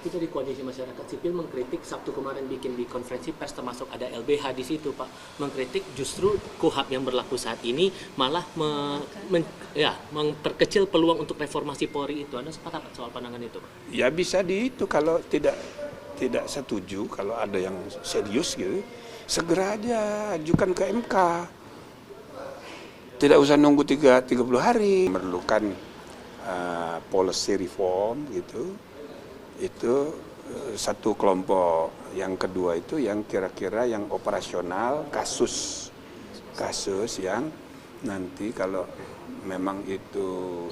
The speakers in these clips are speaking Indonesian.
Tapi dari Koalisi Masyarakat Sipil mengkritik Sabtu kemarin bikin di konferensi pers termasuk ada LBH di situ, Pak, mengkritik justru KUHP yang berlaku saat ini malah memperkecil peluang untuk reformasi Polri itu. Anda sepakat soal pandangan itu, Pak? Ya bisa itu kalau tidak setuju, kalau ada yang serius gitu, segera aja ajukan ke MK. Tidak usah nunggu 30 hari. Memerlukan policy reform gitu. Itu satu kelompok. Yang kedua itu yang kira-kira yang operasional, kasus yang nanti kalau memang itu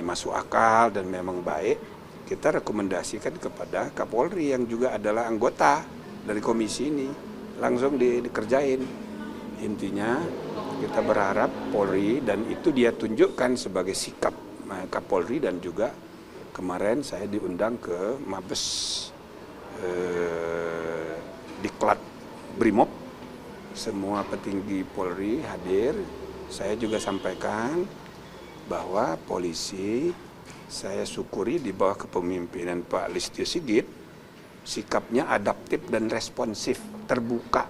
masuk akal dan memang baik, kita rekomendasikan kepada Kapolri yang juga adalah anggota dari komisi ini, langsung dikerjain. Intinya kita berharap Polri, dan itu dia tunjukkan sebagai sikap Kapolri, dan juga kemarin saya diundang ke Mabes Diklat Brimob, semua petinggi Polri hadir. Saya juga sampaikan bahwa polisi, saya syukuri di bawah kepemimpinan Pak Listio Sigit, sikapnya adaptif dan responsif, terbuka,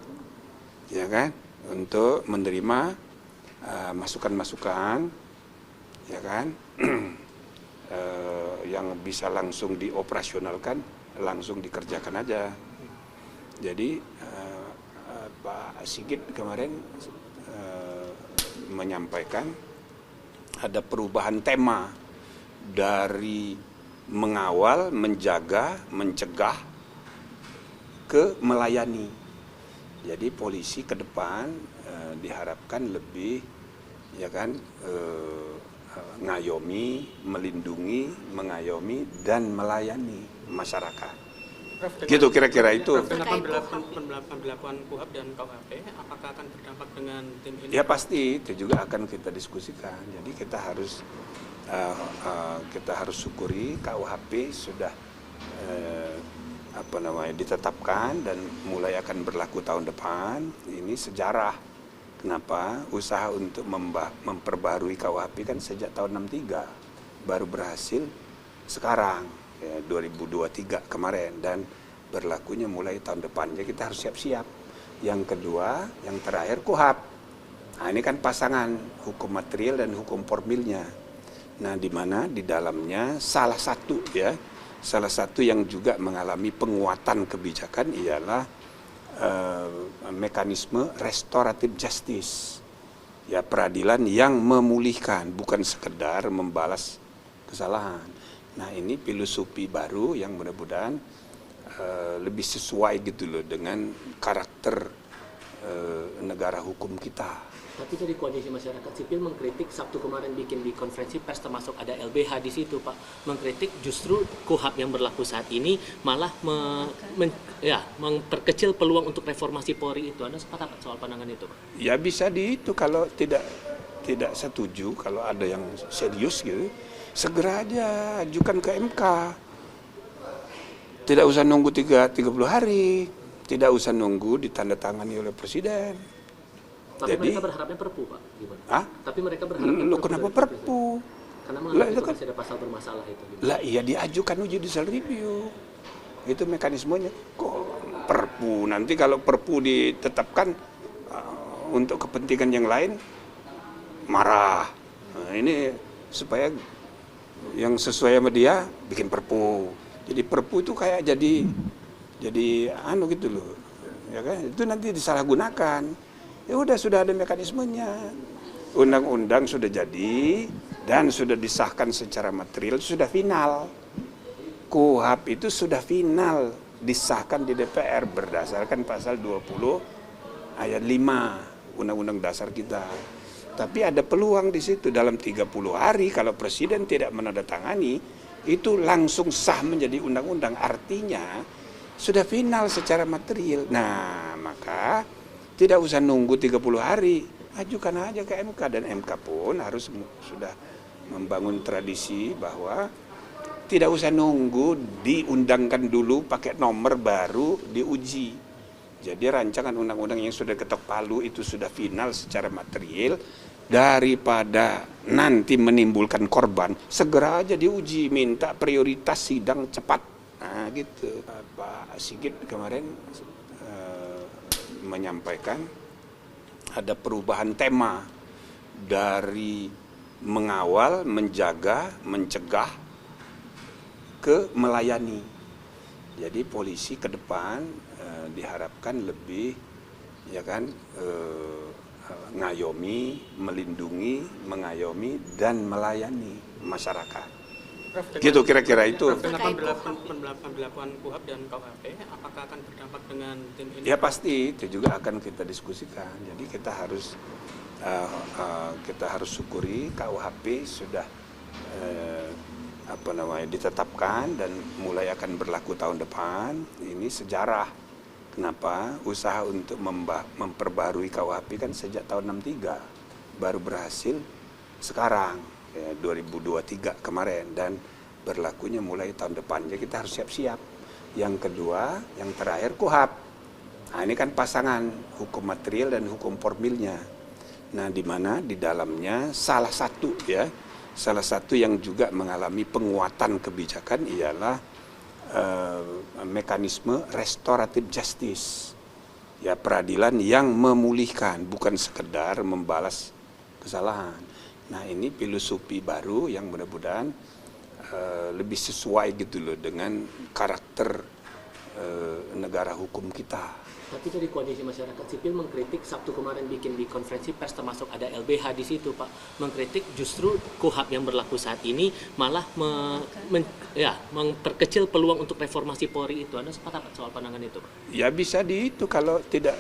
ya kan, untuk menerima masukan-masukan, ya kan, yang bisa langsung dioperasionalkan, langsung dikerjakan aja. Jadi Pak Sigit kemarin menyampaikan ada perubahan tema dari mengawal, menjaga, mencegah ke melayani. Jadi polisi ke depan diharapkan lebih, ya kan, ngayomi, melindungi, mengayomi dan melayani masyarakat. Gitu kira-kira itu. Dengan pemberlakuan KUHP dan KUHP, apakah akan berdampak dengan tim ini? Ya pasti, itu juga akan kita diskusikan. Jadi kita harus syukuri KUHP sudah ditetapkan dan mulai akan berlaku tahun depan. Ini sejarah. Kenapa? Usaha untuk memperbarui KUHP kan sejak tahun 63, baru berhasil sekarang, ya, 2023 kemarin, dan berlakunya mulai tahun depan. Jadi kita harus siap-siap. Yang kedua, yang terakhir KUHP. Nah, ini kan pasangan hukum material dan hukum formilnya. Nah, di mana di dalamnya salah satu yang juga mengalami penguatan kebijakan ialah mekanisme restoratif justice, ya, peradilan yang memulihkan, bukan sekedar membalas kesalahan. Nah, ini filosofi baru yang mudah-mudahan lebih sesuai gitu loh dengan karakter negara hukum kita. Tapi dari Koalisi Masyarakat Sipil mengkritik Sabtu kemarin bikin di konferensi pers termasuk ada LBH di situ, Pak, mengkritik justru KUHP yang berlaku saat ini malah memperkecil peluang untuk reformasi Polri itu. Anda sepakat soal pandangan itu, Pak? Ya bisa itu kalau tidak setuju, kalau ada yang serius gitu, segera aja ajukan ke MK. Tidak usah nunggu 30 hari, tidak usah nunggu ditandatangani oleh Presiden. Tapi mereka berharapnya Perpu, Pak. Gimana? Hah? Tapi mereka berharapnya kenapa Perpu? Karena menganggap itu masih ada pasal bermasalah itu. Lah iya, diajukan judicial review. Itu mekanismenya. Kok Perpu? Nanti kalau Perpu ditetapkan untuk kepentingan yang lain, marah. Nah, ini supaya yang sesuai sama dia bikin Perpu. Jadi Perpu itu kayak jadi gitu loh. Ya kan? Itu nanti disalahgunakan. Ya udah, sudah ada mekanismenya. Undang-undang sudah jadi dan sudah disahkan secara material, sudah final. KUHP itu sudah final disahkan di DPR berdasarkan pasal 20 ayat 5 Undang-Undang Dasar kita. Tapi ada peluang di situ dalam 30 hari kalau Presiden tidak menandatangani, itu langsung sah menjadi undang-undang. Artinya sudah final secara material. Nah, maka tidak usah nunggu 30 hari, ajukan aja ke MK, dan MK pun harus sudah membangun tradisi bahwa tidak usah nunggu diundangkan dulu pakai nomor baru diuji. Jadi rancangan undang-undang yang sudah ketok palu itu sudah final secara material daripada nanti menimbulkan korban, segera aja diuji, minta prioritas sidang cepat. Nah gitu. Pak Sigit kemarin menyampaikan ada perubahan tema dari mengawal, menjaga, mencegah ke melayani. Jadi polisi ke depan diharapkan lebih ngayomi, melindungi, mengayomi dan melayani masyarakat. Prof, Gitu kira-kira itu. Prof, dengan pemberlakuan KUHP dan KUHP, apakah akan berdampak dengan tim ini? Ya pasti itu juga akan kita diskusikan. Jadi kita harus syukuri KUHP sudah ditetapkan dan mulai akan berlaku tahun depan. Ini sejarah. Kenapa? Usaha untuk memperbarui KUHP kan sejak tahun 63 baru berhasil sekarang. 2023 kemarin dan berlakunya mulai tahun depan. Jadi kita harus siap-siap. Yang kedua, yang terakhir KUHP. Nah, ini kan pasangan hukum material dan hukum formilnya. Nah, di mana di dalamnya salah satu yang juga mengalami penguatan kebijakan ialah mekanisme restoratif justice. Ya, peradilan yang memulihkan, bukan sekedar membalas kesalahan. Nah, ini filosofi baru yang mudah-mudahan lebih sesuai gitu loh dengan karakter negara hukum kita. Tapi dari koalisi masyarakat sipil mengkritik Sabtu kemarin bikin di konferensi pers termasuk ada LBH di situ, Pak. Mengkritik justru KUHP yang berlaku saat ini malah memperkecil peluang untuk reformasi Polri itu. Anda sepakat soal pandangan itu, Pak? Ya bisa itu kalau tidak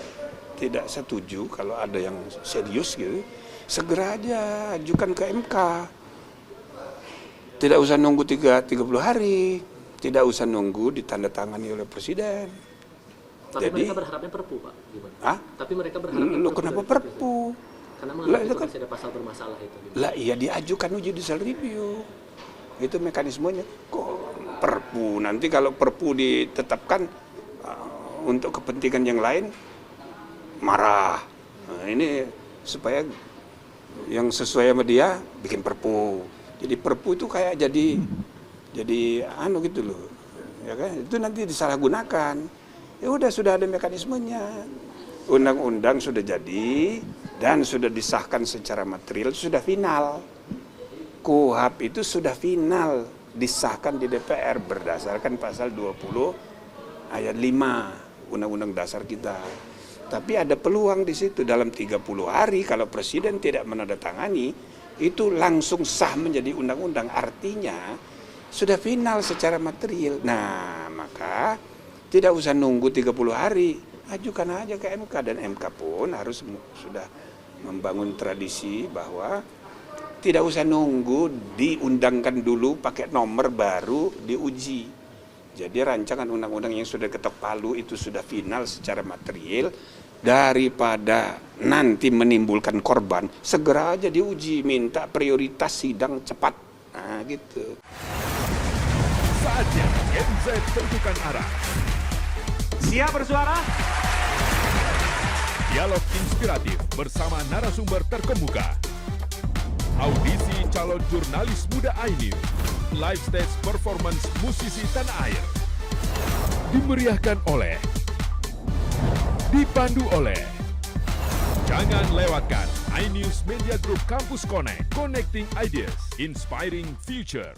setuju, kalau ada yang serius gitu, segera aja ajukan ke MK. Tidak usah nunggu 30 hari, tidak usah nunggu ditandatangani oleh Presiden. Tapi mereka berharapnya Perpu, Pak. Gimana? Hah? Tapi mereka berharapnya Lo kenapa Perpu? Karena menganggap itu masih ada pasal bermasalah itu. Gimana? Lah iya diajukan judicial review. Itu mekanismenya. Kok Perpu? Nanti kalau Perpu ditetapkan untuk kepentingan yang lain, marah. Nah, ini supaya yang sesuai sama dia bikin Perpu. Jadi Perpu itu kayak jadi gitu loh. Ya kan? Itu nanti disalahgunakan. Ya udah sudah ada mekanismenya. Undang-undang sudah jadi dan sudah disahkan secara material, sudah final. KUHP itu sudah final disahkan di DPR berdasarkan pasal 20 ayat 5 Undang-Undang Dasar kita. Tapi ada peluang di situ dalam 30 hari kalau Presiden tidak menandatangani itu langsung sah menjadi undang-undang, artinya sudah final secara material. Nah, maka tidak usah nunggu 30 hari, ajukan aja ke MK dan MK pun harus sudah membangun tradisi bahwa tidak usah nunggu diundangkan dulu pakai nomor baru diuji. Jadi rancangan undang-undang yang sudah ketok palu itu sudah final secara material, daripada nanti menimbulkan korban, segera aja diuji, minta prioritas sidang cepat. Nah gitu. Saatnya Gen Z tentukan arah. Siap bersuara? Dialog inspiratif bersama narasumber terkemuka. Audisi calon jurnalis muda iNews. Live stage performance musisi tanah air. Dimeriahkan oleh, dipandu oleh. Jangan lewatkan iNews Media Group Campus Connect. Connecting Ideas, Inspiring Future.